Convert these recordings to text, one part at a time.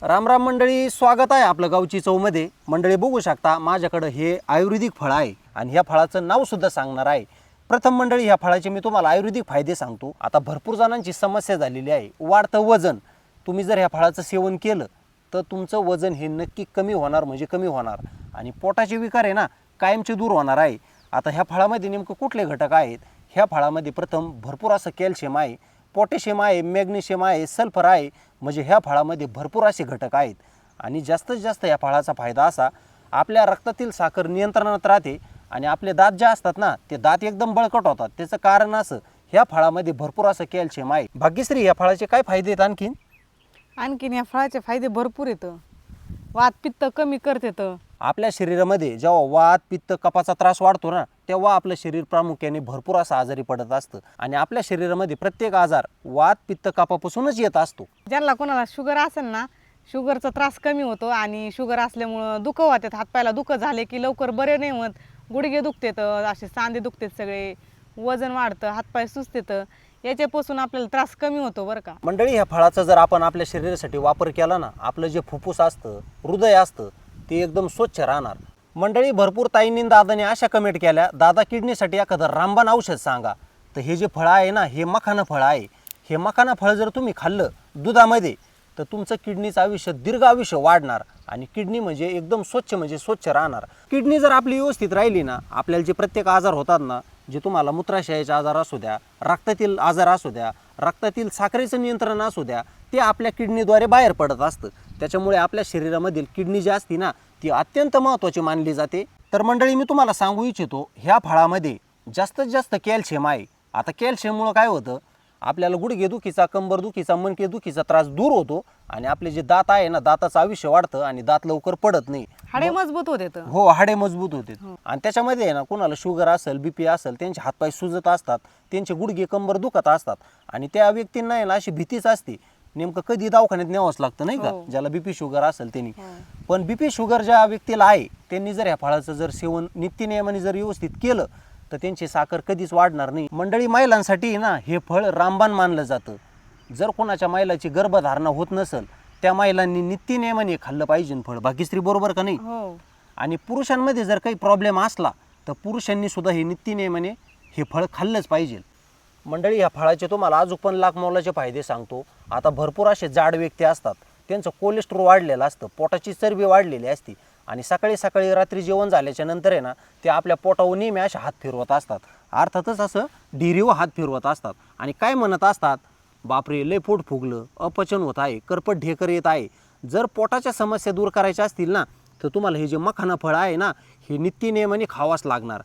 राम राम मंडळी, स्वागत आहे आपलं गावची चवमध्ये. मंडळी बघू शकता माझ्याकडं हे आयुर्वेदिक फळ आहे आणि ह्या फळाचं नाव सुद्धा सांगणार आहे. प्रथम मंडळी, ह्या फळाचे मी तुम्हाला आयुर्वेदिक फायदे सांगतो. आता भरपूर जणांची समस्या झालेली आहे वाढतं वजन. तुम्ही जर ह्या फळाचं सेवन केलं तर तुमचं वजन हे नक्की कमी होणार, म्हणजे कमी होणार, आणि पोटाचे विकार आहे ना कायमचे दूर होणार आहे. आता ह्या फळामध्ये नेमकं कुठले घटक आहेत? ह्या फळामध्ये प्रथम भरपूर असं कॅल्शियम आहे, पोटॅशियम आहे, मॅग्नेशियम आहे, सल्फर आहे. म्हणजे ह्या फळामध्ये भरपूर असे घटक आहेत. आणि जास्तीत जास्त या फळाचा फायदा असा, आपल्या रक्तातील साखर नियंत्रणात राहते आणि आपले दात जे असतात ना ते दात एकदम बळकट होतात. त्याचं कारण असं, ह्या फळामध्ये भरपूर असं कॅल्शियम आहे. भाग्यश्री, या फळाचे काय फायदे आहेत आणखीन या फळाचे फायदे भरपूर येतं. वात पित्त कमी करते. आपल्या शरीरामध्ये जेव्हा वात पित्त कफाचा त्रास वाढतो ना, तेव्हा आपलं शरीर प्रामुख्याने भरपूर असं आजारी पडत असतं. आणि आपल्या शरीरामध्ये प्रत्येक आजार वात पित्त कफापासूनच येत असतो. ज्यांना कोणाला शुगर असेल ना, शुगरचा त्रास कमी होतो. आणि शुगर असल्यामुळं दुखं होतात, हातपायला दुखं झाले की लवकर बरे नाही होत. गुडघे दुखतात, असे सांधे दुखतात, सगळे वजन वाढतं, हातपाय सुचतात. याच्यापासून आपल्याला त्रास कमी होतो बरं का मंडळी. ह्या फळाचा जर आपण आपल्या शरीरासाठी वापर केला ना, आपलं जे फुफ्फुस असतं, हृदय असतं, ते एकदम स्वच्छ राहणार. मंडळी, भरपूर ताईंनी दादाने अशा कमेंट केल्या, दादा किडनीसाठी एखादं रामबाण औषध सांगा. तर हे जे फळ आहे ना, हे मखाना फळ आहे. हे मखाना फळ जर तुम्ही खाल्लं दुधामध्ये तर तुमचं किडनीचं आयुष्य, दीर्घ आयुष्य वाढणार. आणि किडनी म्हणजे एकदम स्वच्छ, म्हणजे स्वच्छ राहणार. किडनी जर आपली व्यवस्थित राहिली ना, आपल्याला जे प्रत्येक आजार होतात ना, जे तुम्हाला मूत्राशयाचे आजार असू द्या, रक्तातील आजार असू द्या, रक्तातील साखरेचं नियंत्रण असू द्या, ते आपल्या किडनीद्वारे बाहेर पडत असतं. त्याच्यामुळे आपल्या शरीरामधील किडनी जी असते ना, ती अत्यंत महत्त्वाची मानली जाते. तर मंडळी, मी तुम्हाला सांगू इच्छितो, ह्या फळामध्ये जास्तीत जास्त कॅल्शियम आहे. आता कॅल्शियममुळं काय होतं, आपल्याला गुडघेदुखीचा, कंबरदुखीचा, मणकेदुखीचा त्रास दूर होतो. आणि आपले जे दात आहे ना, दाताचं आयुष्य वाढतं आणि दात लवकर पडत नाही. हाडे मजबूत होते. हो, हाडे मजबूत होते. आणि त्याच्यामध्ये आहे ना, कोणाला शुगर असेल, बीपी असेल, त्यांचे हातपाय सुजत असतात, त्यांचे गुडघे कंबर दुखत असतात. आणि त्या व्यक्तींना आहे ना अशी भीतीच असते, नेमकं कधी दवाखान्यात न्यावंच लागतं नाही का, ज्याला बीपी शुगर असेल त्यांनी. पण बीपी शुगर ज्या व्यक्तीला आहे त्यांनी जर ह्या फळाचं जर सेवन नित्यनियमाने जर व्यवस्थित केलं तर त्यांची साखर कधीच वाढणार नाही. मंडळी, महिलांसाठी ना हे फळ रामबाण मानलं जातं. जर कोणाच्या महिलाची गर्भधारणा होत नसेल, त्या महिलांनी नित्यनियमाने खाल्लं पाहिजे फळ. भाग्यश्री, बरोबर का नाही? आणि पुरुषांमध्ये जर काही प्रॉब्लेम असला तर पुरुषांनी सुद्धा हे नित्यनियमाने हे फळ खाल्लंच पाहिजे. मंडळी, ह्या फळाचे तुम्हाला अजून पण लाख मोलाचे फायदे सांगतो. आता भरपूर असे जाड व्यक्ती असतात, त्यांचं कोलेस्ट्रॉल वाढलेलं असतं, पोटाची चरबी वाढलेली असते. आणि सकाळी सकाळी रात्री जेवण झाल्याच्या नंतर आहे ना, ते आपल्या पोटावर नेहमी असे हात फिरवत असतात. अर्थातच असं ढिरीव हात फिरवत असतात आणि काय म्हणत असतात, बापरे लय पोट फुगलं, अपचन होत आहे, करपट ढेकर येत आहे. जर पोटाच्या समस्या दूर करायच्या असतील ना, तर तुम्हाला हे जे मखाना फळ आहे ना, हे नित्यनियमाने खावाच लागणार.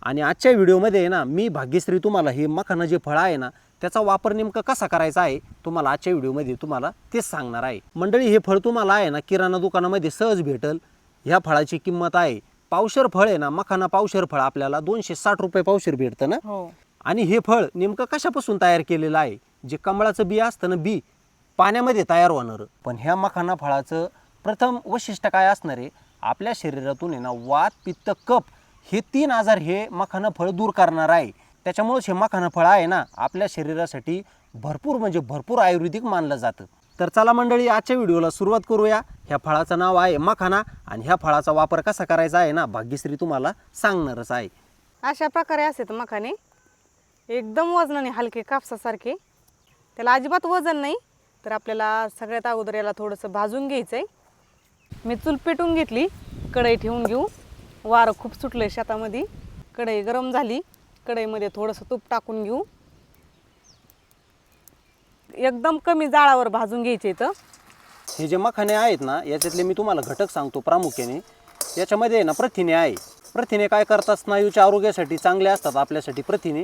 आणि आजच्या व्हिडिओमध्ये आहे ना, मी भाग्यश्री तुम्हाला हे मखाना जे फळ आहे ना, त्याचा वापर नेमका कसा करायचा आहे तुम्हाला आजच्या व्हिडिओमध्ये तुम्हाला तेच सांगणार आहे. मंडळी, हे फळ तुम्हाला आहे ना किराणा दुकानामध्ये सहज भेटल. ह्या फळाची किंमत आहे, पावशेर फळ आहे ना, मखाना पावशेर फळ आपल्याला 260 रुपये पावशेर भेटतं ना. आणि हे फळ नेमकं कशापासून तयार केलेलं आहे? जे कमळाचं बी असतं ना, बी पाण्यामध्ये तयार होणार. पण ह्या मखाना फळाचं प्रथम वैशिष्ट्य काय असणार आहे, आपल्या शरीरातून आहे ना वात पित्त कफ हे 3 आजार हे मखाना फळ दूर करणार आहे. त्याच्यामुळे हे मखाना फळ आहे ना आपल्या शरीरासाठी भरपूर, म्हणजे भरपूर आयुर्वेदिक मानलं जातं. तर चला मंडळी, आजच्या व्हिडिओला सुरुवात करूया. ह्या फळाचं नाव आहे मखाना आणि ह्या फळाचा वापर कसा करायचा आहे ना, भाग्यश्री तुम्हाला सांगणारच आहे. अशा प्रकारे असतात मखाने, एकदम वजनाने हलके, कापसासारखे. त्याला अजिबात वजन नाही. तर आपल्याला सगळ्यात अगोदर याला थोडंसं भाजून घ्यायचं आहे. मी चूल पेटून घेतली, कढई ठेवून घेऊ. वारं खूप सुटलं आहे शेतामध्ये. कढई गरम झाली, कढईमध्ये थोडंसं तूप टाकून घेऊ. एकदम कमी जाळावर भाजून घ्यायचे. तर हे जे मखाने आहेत ना, याच्यातले मी तुम्हाला घटक सांगतो प्रामुख्याने. याच्यामध्ये ना प्रथिने आहे. प्रथिने काय करतात, स्नायूच्या आरोग्यासाठी चांगले असतात आपल्यासाठी प्रथिने.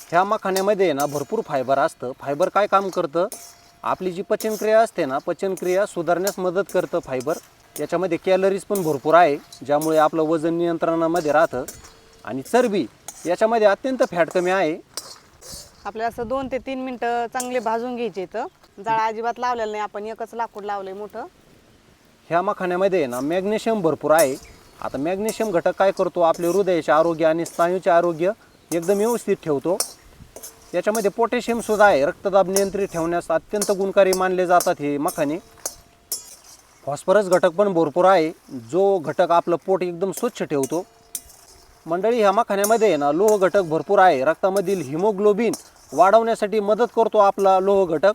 ह्या मखान्यामध्ये ना भरपूर फायबर असतं. फायबर काय काम करतं, आपली जी पचनक्रिया असते ना, पचनक्रिया सुधारण्यास मदत करतं फायबर. याच्यामध्ये कॅलरीज पण भरपूर आहे, ज्यामुळे आपलं वजन नियंत्रणामध्ये राहतं. आणि चरबी, याच्यामध्ये अत्यंत फॅट कमी आहे. आपल्याला असं 2 ते 3 मिनटं चांगले भाजून घ्यायचे. तर जाळा अजिबात लावलेला नाही, आपण एकच लाकूड लावलंय मोठं. ह्या मखान्यामध्ये ना मॅग्नेशियम भरपूर आहे. आता मॅग्नेशियम घटक काय करतो, आपले हृदयाचे आरोग्य आणि स्नायूचे आरोग्य एकदम व्यवस्थित ठेवतो. याच्यामध्ये पोटॅशियम सुद्धा आहे, रक्तदाब नियंत्रित ठेवण्यास अत्यंत गुणकारी मानले जातात हे मखाने. फॉस्फरस घटक पण भरपूर आहे, जो घटक आपलं पोट एकदम स्वच्छ ठेवतो. मंडळी, ह्या मखाण्यामध्ये आहे ना लोह घटक भरपूर आहे. रक्तामधील हिमोग्लोबिन वाढवण्यासाठी मदत करतो आपला लोह घटक.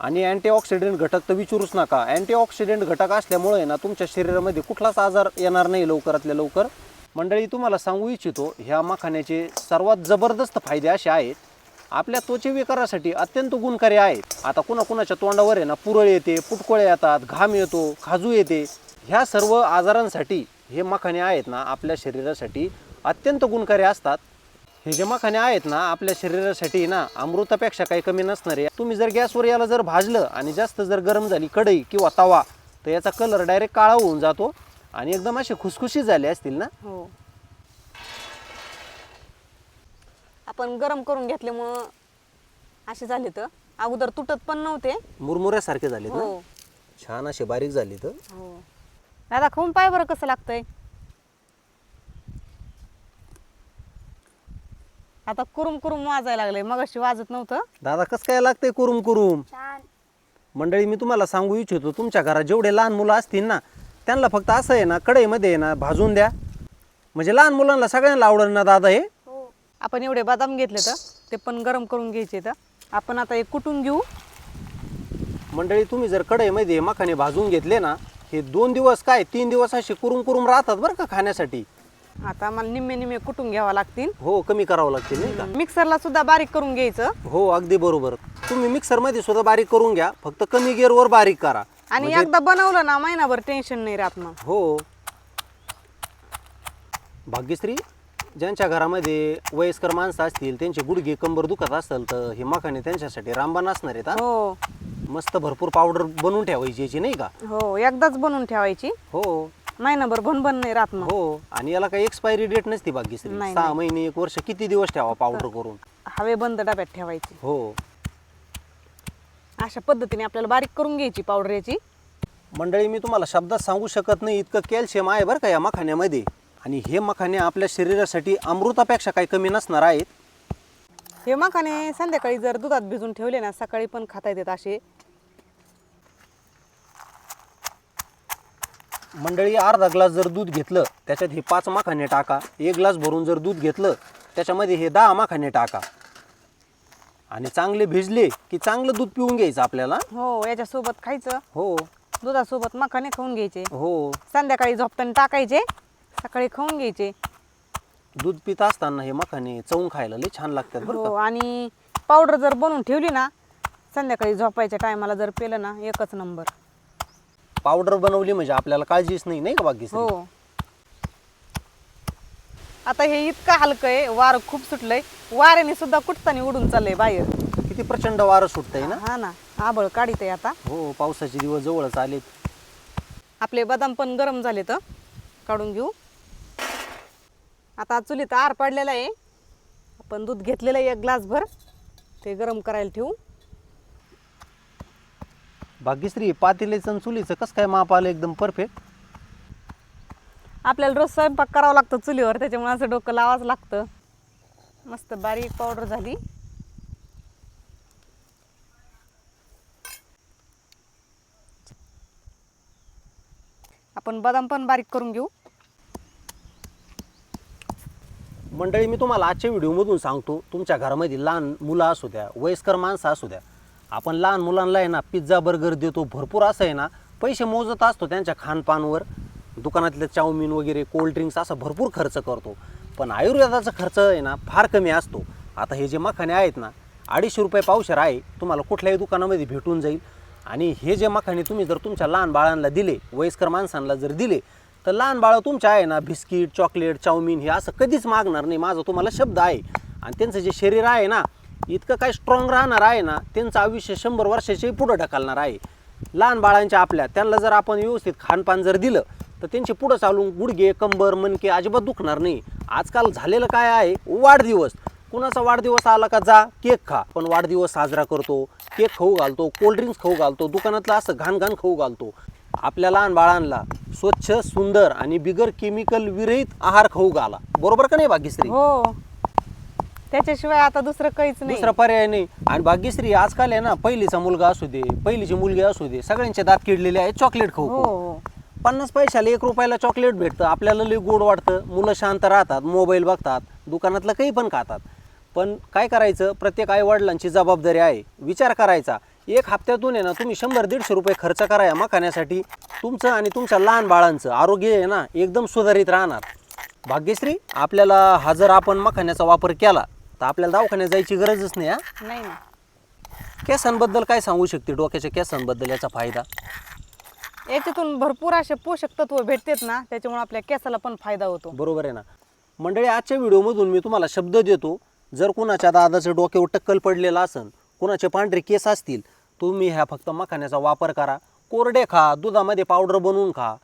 आणि अँटीऑक्सिडंट घटक तर विचारूच नका. अँटीऑक्सिडंट घटक असल्यामुळे ना तुमच्या शरीरामध्ये कुठलाच आजार येणार नाही लवकरातल्या लवकर. मंडळी, तुम्हाला सांगू इच्छितो, ह्या मखाण्याचे सर्वात जबरदस्त फायदे असे आहेत. आपल्या त्वचेविकारासाठी अत्यंत गुणकारी आहेत. आता कुणाकुणाच्या तोंडावर आहे ना पुरळ येते, पुटकोळे येतात, घाम येतो, खाजू येते. ह्या सर्व आजारांसाठी हे मखाणे आहेत ना आपल्या शरीरासाठी अत्यंत गुणकारी असतात. हे जे मखाणे आहेत ना आपल्या शरीरासाठी ना अमृतापेक्षा काही कमी नसणारे. तुम्ही जर गॅसवर याला जर भाजलं आणि जास्त जर गरम झाली कढई किंवा तवा, तर याचा कलर डायरेक्ट काळा होऊन जातो आणि एकदम असे खुसखुशीत झाले असतील ना. हो, आपण गरम करून घेतल्यामुळं असे झाले. तर अगोदर तुटत पण नव्हते, मुरमुऱ्यासारखे झाले ना, हो छान असे बारीक झाले. तर हो. दादा खाऊन पाय बरं कसं लागतंय. आता कुरुम कुरुम वाजायला लागलंय, मगाशी वाजत नव्हतं. दादा कसं काय लागतंय कुरुम कुरुम. मंडळी, मी तुम्हाला सांगू इच्छितो, तुमच्या घरात जेवढे लहान मुलं असतील ना त्यांना फक्त असं आहे ना कढईमध्ये आहे ना भाजून द्या, म्हणजे लहान मुलांना सगळ्यांना आवडेल ना दादा हे. आपण एवढे बदाम घेतले तर ते पण गरम करून घ्यायचे. तर आपण आता एक कुटून घेऊ. मंडळी, तुम्ही जर कढईमध्ये मखाणे भाजून घेतले ना, हे 2 दिवस काय 3 दिवस असे कुरुम कुरुम राहतात बरं का खाण्यासाठी. आता आम्हाला निम्मे निम्मे कुटून घ्यावा लागतील. हो, कमी करावं लागतील नाही का. मिक्सरला सुद्धा बारीक करून घ्यायचं. हो, अगदी बरोबर. तुम्ही मिक्सरमध्ये सुद्धा बारीक करून घ्या, फक्त कमी गिअरवर बारीक करा. आणि एकदा बनवलं ना महिनाभर टेन्शन नाही राहत मग. हो. भाग्यश्री, ज्यांच्या घरामध्ये वयस्कर माणसं असतील, त्यांचे गुडघे कंबर दुखत असेल, तर हे मखाणे त्यांच्यासाठी रामबाण असणार आहेत. हो मस्त भरपूर पावडर बनवून ठेवायची याची नाही का. हो, एकदाच बनवून ठेवायची, हो महिनाभर भनभन नाही राहत मग. हो. आणि याला काही एक्सपायरी डेट नसते भाग्यश्री. नाही, 6 महिने 1 वर्ष किती दिवस ठेवा पावडर करून. हवे बंद डब्यात ठेवायची. हो. अशा पद्धतीने आपल्याला बारीक करून घ्यायची पावडर याची. मंडळी, मी तुम्हाला शब्दात सांगू शकत नाही इतकं कॅल्शियम आहे बरं का या मखाण्यामध्ये. आणि हे मखाणे आपल्या शरीरासाठी अमृतापेक्षा काही कमी नसणार आहेत. हे मखाणे संध्याकाळी जर दुधात भिजून ठेवले ना सकाळी पण खाता येतात असे. मंडळी, अर्धा ग्लास जर दूध घेतलं त्याच्यात हे 5 मखाणे टाका. 1 ग्लास भरून जर दूध घेतलं त्याच्यामध्ये हे 10 मखाणे टाका. आणि चांगले भिजले की चांगलं दूध पिऊन घ्यायचं आपल्याला. हो, याच्यासोबत खायचं. हो दुधासोबत मखाणे खाऊन घ्यायचे. हो. संध्याकाळी झोपताना टाकायचे, सकाळी खाऊन घ्यायचे. दूध पित असताना हे मखाणे चवून खायला लई छान लागतात बरं हो, का. आणि पावडर जर बनवून ठेवली ना संध्याकाळी झोपायच्या टायमाला जर पेलं ना एकच नंबर. पावडर बनवली म्हणजे आपल्याला काळजीच नाही, नाही का भाग्यश्री. हो. आता हे इतकं हलकं आहे, वारं खूप सुटलंय, वाऱ्याने सुद्धा कुठतानी उडून चाललंय बाहेर. किती प्रचंड वारं सुटतंय ना. हा ना, आबळ काढीत आहे आता. हो, पावसाचे दिवस जवळच आलेत. आपले बदाम पण गरम झाले तर काढून घेऊ. आता चुलीत आर पडलेला आहे. आपण दूध घेतलेलं आहे 1 ग्लासभर, ते गरम करायला ठेवू. भाग्यश्री, पातेल्याचं आणि चुलीचं कसं काय माप आलं एकदम परफेक्ट. आपल्याला रोज स्वयंपाक करावं लागतं चुलीवर, त्याच्यामुळे असं डोकं लावावंच लागतं. मस्त बारीक पावडर झाली. आपण बदाम पण बारीक करून घेऊ. मंडळी, मी तुम्हाला आजच्या व्हिडिओमधून सांगतो, तुमच्या घरामध्ये लहान मुलं असू द्या, वयस्कर माणसं असू द्या, आपण लहान मुलांना आहे ना पिझ्झा बर्गर देतो, भरपूर असं आहे ना पैसे मोजत असतो त्यांच्या खानपानवर. दुकानातले चाऊमिन वगैरे कोल्ड्रिंक्स असा भरपूर खर्च करतो, पण आयुर्वेदाचा खर्च आहे ना फार कमी असतो. आता हे जे मखाणे आहेत ना 250 रुपये पावशेर आहे, तुम्हाला कुठल्याही दुकानामध्ये भेटून जाईल. आणि हे जे मखाणे तुम्ही जर तुमच्या लहान बाळांना दिले, वयस्कर माणसांना जर दिले, तर लहान बाळं तुमच्या आहे ना बिस्किट, चॉकलेट, चाऊमिन हे असं कधीच मागणार नाही, माझा तुम्हाला शब्द आहे. आणि त्यांचं जे शरीर आहे ना इतकं काय स्ट्रॉंग राहणार आहे ना, त्यांचं आयुष्य 100 वर्षाचे पुढं ढकलणार आहे. लहान बाळांच्या आपल्या त्यांना जर आपण व्यवस्थित खानपान जर दिलं तर त्यांचे पुढं चालून गुडघे, कंबर, मणके अजिबात दुखणार नाही. आजकाल झालेलं काय आहे, वाढदिवस, कुणाचा वाढदिवस आला का जा केक खा. पण वाढदिवस साजरा करतो, केक खाऊ घालतो, कोल्ड्रिंक्स खाऊ घालतो, दुकानातलं असं घाण खाऊ घालतो. आपल्या लहान बाळांना स्वच्छ, सुंदर आणि बिगर केमिकल विरहित आहार खाऊ घाला. बरोबर का नाही भाग्यश्री. हो, त्याच्याशिवाय आता दुसरं काहीच नाही. दुसरा पर्याय नाही. आणि भाग्यश्री आजकाल आहे ना, पहिलीचा मुलगा असू दे, पहिलीची मुलगी असू दे, सगळ्यांचे दात किडलेले आहेत चॉकलेट खाऊ हो खाऊ. हो 50 पैशाला 1 रुपयाला चॉकलेट भेटतं, आपल्याला लई गोड वाटतं, मुलं शांत राहतात, मोबाईल बघतात, दुकानातलं काही पण खातात. पण काय करायचं, प्रत्येक आई वडिलांची जबाबदारी आहे. विचार करायचा, 1 हप्त्यातून आहे ना तुम्ही 100-150 रुपये खर्च करा या मखाण्यासाठी. तुमचं आणि तुमच्या लहान बाळांचं आरोग्य आहे ना एकदम सुधारित राहणार. भाग्यश्री, आपल्याला हा जर आपण मखाण्याचा वापर केला तर आपल्याला दवाखान्यात जायची गरजच नाही. नाही ना. केसांबद्दल काय सांगू शकते, डोक्याच्या केसांबद्दल याचा फायदा? याच्यातून भरपूर असे पोषक तत्व भेटतात ना, त्याच्यामुळे आपल्या केसाला पण फायदा होतो. बरोबर आहे ना. मंडळी, आजच्या व्हिडिओमधून मी तुम्हाला शब्द देतो, जर कुणाच्या दादाचं डोक्यावर टक्कल पडलेलं असेल, कुणाचे पांढरे केस असतील, तुम्ही ह्या फक्त मखाण्याचा वापर करा. कोरडे खा, दुधामध्ये पावडर बनवून खा.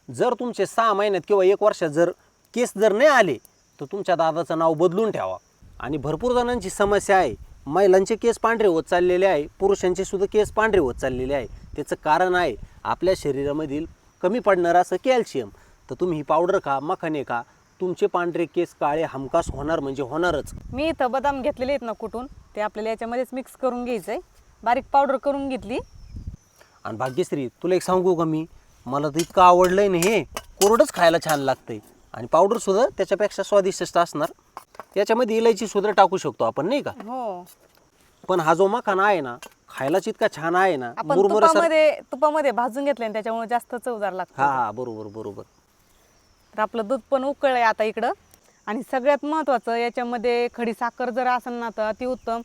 जर तुमचे 6 महिन्यात किंवा 1 वर्षात जर केस जर नाही आले तर तुमच्या दादाचं नाव बदलून ठेवा. आणि भरपूर जणांची समस्या आहे, महिलांचे केस पांढरे होत चाललेले आहे, पुरुषांचे सुद्धा केस पांढरे होत चाललेले आहे. त्याचं कारण आहे आपल्या शरीरामधील कमी पडणारं असं कॅल्शियम. तर तुम्ही ही पावडर खा, मखाने खा, तुमचे पांढरे केस काळे हमखास होणार म्हणजे होणारच. मी इथं बदाम घेतलेले आहेत ना कुठून, ते आपल्याला याच्यामध्येच मिक्स करून घ्यायचंय. बारीक पावडर करून घेतली. आणि भाग्यश्री, तुला एक सांगू का मी, मला तर इतकं आवडलंय ना हे, कोरडंच खायला छान लागतंय. आणि पावडर सुद्धा त्याच्यापेक्षा स्वादिष्ट असणार. याच्यामध्ये इलायची सुद्धा टाकू शकतो आपण, नाही का? हो. पण हा जो मखाना आहे ना, खायलाच इतका छान आहे ना, आपण मुरमुरा. तुपामध्ये भाजून घेतले आणि त्याच्यामुळे जास्त चवदार लागतं. हा, बरोबर बरोबर. तर आपलं दूध पण उकळलंय आता इकडं. आणि सगळ्यात महत्त्वाचं याच्यामध्ये खडी साखर जर असेल ना तर अतिउत्तम.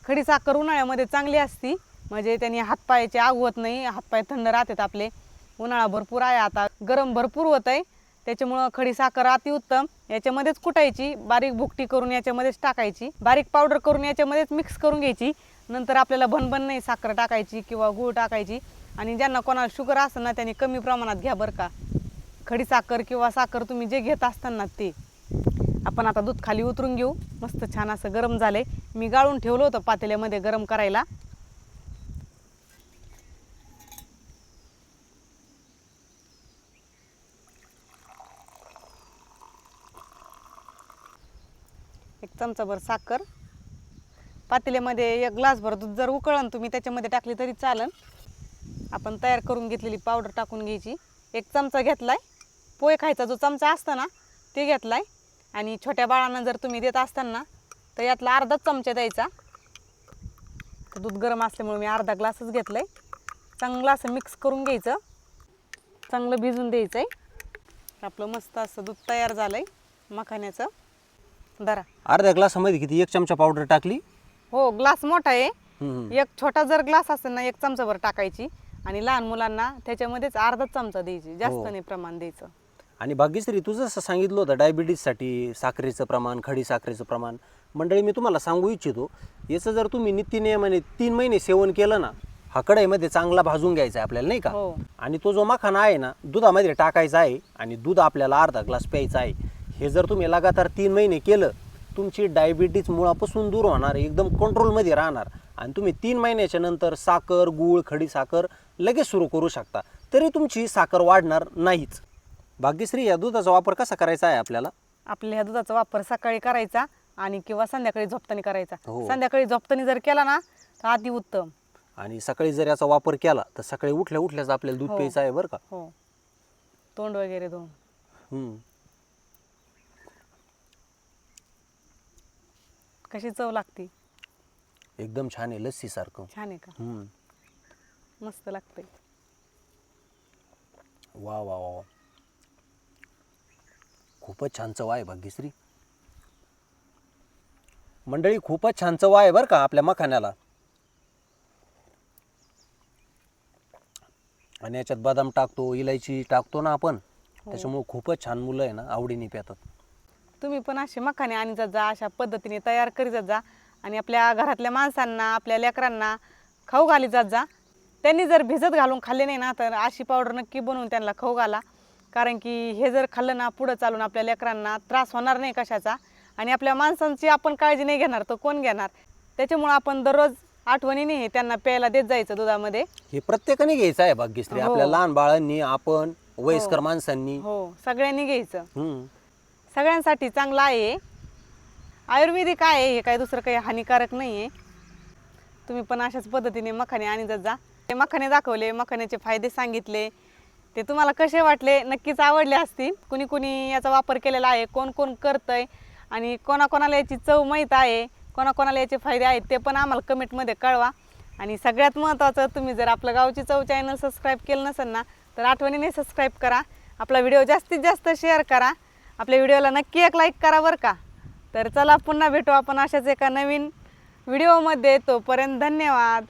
खडी साखर उन्हाळ्यामध्ये चांगली असती, म्हणजे त्यांनी हातपायाचे आग होत नाही, हातपाय थंड राहतात आपले. उन्हाळा भरपूर आहे आता, गरम भरपूर होत आहे, त्याच्यामुळं खडी साखर अतिउत्तम. याच्यामध्येच कुटायची, बारीक भुकटी करून याच्यामध्येच टाकायची, बारीक पावडर करून याच्यामध्येच मिक्स करून घ्यायची. नंतर आपल्याला भनभन नाही साखर टाकायची किंवा गूळ टाकायची. आणि ज्यांना कोणाला शुगर असेल ना त्यांनी कमी प्रमाणात घ्या बरं का. खडी साखर किंवा साखर तुम्ही जे घेत असताना ते. आपण आता दूध खाली उतरून घेऊ. मस्त छान असं गरम झालंय. मी गाळून ठेवलं होतं पातेल्यामध्ये गरम करायला. एक चमचाभर साखर, पातेल्यामध्ये 1 ग्लासभर दूध जर उकळलं तुम्ही त्याच्यामध्ये टाकली तरी चालन. आपण तयार करून घेतलेली पावडर टाकून घ्यायची. 1 चमचा घेतलाय. पोहे खायचा जो चमचा असतो ना ते घेतलाय. आणि छोट्या बाळांना जर तुम्ही देत असताना तर यातला अर्धा चमचा द्यायचा. तर दूध गरम असल्यामुळे मी अर्धा ग्लासच घेतलाय. चांगलं असं मिक्स करून घ्यायचं, चांगलं भिजून द्यायचं आहे. आपलं मस्त असं दूध तयार झालंय मखाण्याचं. धरा. अर्ध्या ग्लासामध्ये किती, 1 चमचा पावडर टाकली? हो, ग्लास मोठा आहे. हम्म. एक छोटा जर ग्लास असेल ना 1 चमचाभर टाकायची. आणि लहान मुलांना त्याच्यामध्येच अर्धा चमचा द्यायची, जास्त नाही प्रमाण द्यायचं. आणि भाग्यश्री, तू जसं सांगितलं होतं डायबिटीजसाठी साखरेचं प्रमाण, खडी साखरेचं प्रमाण, मंडळी मी तुम्हाला सांगू इच्छितो, याचं जर तुम्ही नित्यनियमाने 3 महिने सेवन केलं ना, हा कढईमध्ये चांगला भाजून घ्यायचा आहे आपल्याला, नाही का? हो. आणि तो जो मखाना आहे ना दुधामध्ये टाकायचा आहे आणि दूध आपल्याला अर्धा ग्लास प्यायचा आहे. हे जर तुम्ही लगातार 3 महिने केलं, तुमची डायबिटीज मुळापासून दूर होणार, एकदम कंट्रोलमध्ये राहणार. आणि तुम्ही 3 महिन्याच्या नंतर साखर, गूळ, खडी साखर लगेच सुरू करू शकता, तरी तुमची साखर वाढणार नाहीच. भाग्यश्री, या दुधाचा वापर कसा करायचा आहे आपल्याला? आपल्या ह्या दुधाचा वापर सकाळी करायचा आणि किंवा संध्याकाळी झोपताना करायचा. हो. संध्याकाळी झोपताना जर केला ना तर अति उत्तम. आणि सकाळी जर याचा वापर केला तर सकाळी उठल्या उठल्याच आपल्याला दूध हो. प्यायचं आहे बरं का. हो, तोंड वगैरे धुवून. हम्म. कशी चव लागते? एकदम छान आहे, लस्सी सारखं. छान आहे का? मस्त लागते. वा वा वा, खूपच छान चव आहे भाग्यश्री. मंडळी, खूपच छान चव आहे बरं का आपल्या मखाण्याला. आणि याच्यात बदाम टाकतो, इलायची टाकतो ना आपण, त्याच्यामुळे खूपच छान मुलं आहे ना आवडीने पितात. तुम्ही पण असे मखाने आणि जात जा, अशा पद्धतीने तयार करीत जा आणि आपल्या घरातल्या माणसांना, आपल्या लेकरांना खाऊ घाली जात जा. त्यांनी जर भिजत घालून खाल्ले नाही ना तर अशी पावडर नक्की बनवून त्यांना खाऊ घाला. कारण की हे जर खाल्लं ना पुढं चालून आपल्या लेकरांना त्रास होणार नाही कशाचा. आणि आपल्या माणसांची आपण काळजी नाही घेणार तर कोण घेणार. त्याच्यामुळे आपण दररोज आठवणीने हे त्यांना प्यायला देत जायचं दुधामध्ये. हे प्रत्येकाने घ्यायचं आहे भाग्यश्री. हो. आपल्या लहान बाळांनी, आपण वयस्कर माणसांनी. हो, सगळ्यांनी घ्यायचं. हम्म. सगळ्यांसाठी चांगलं आहे. आयुर्वेदिक आहे, हे काय दुसरं काही हानिकारक नाही आहे. तुम्ही पण अशाच पद्धतीने मखाने आणत जा. ते मखाने दाखवले, मखाण्याचे फायदे सांगितले, ते तुम्हाला कसे वाटले नक्कीच आवडले असतील. कुणी कुणी याचा वापर केलेला आहे, कोण कोण करतंय आणि कोणाकोणाला याची चव माहीत आहे, कोणाकोणाला याचे फायदे आहेत ते पण आम्हाला कमेंटमध्ये कळवा. आणि सगळ्यात महत्त्वाचं, तुम्ही जर आपलं गावची चव चॅनल सबस्क्राईब केलं नसेल ना तर आठवणीने सबस्क्राईब करा. आपला व्हिडिओ जास्तीत जास्त शेअर करा. आपल्या व्हिडिओला नक्की एक लाईक करा बरं का. तर चला पुन्हा भेटू आपण अशाच एका नवीन व्हिडिओमध्ये. तोपर्यंत धन्यवाद.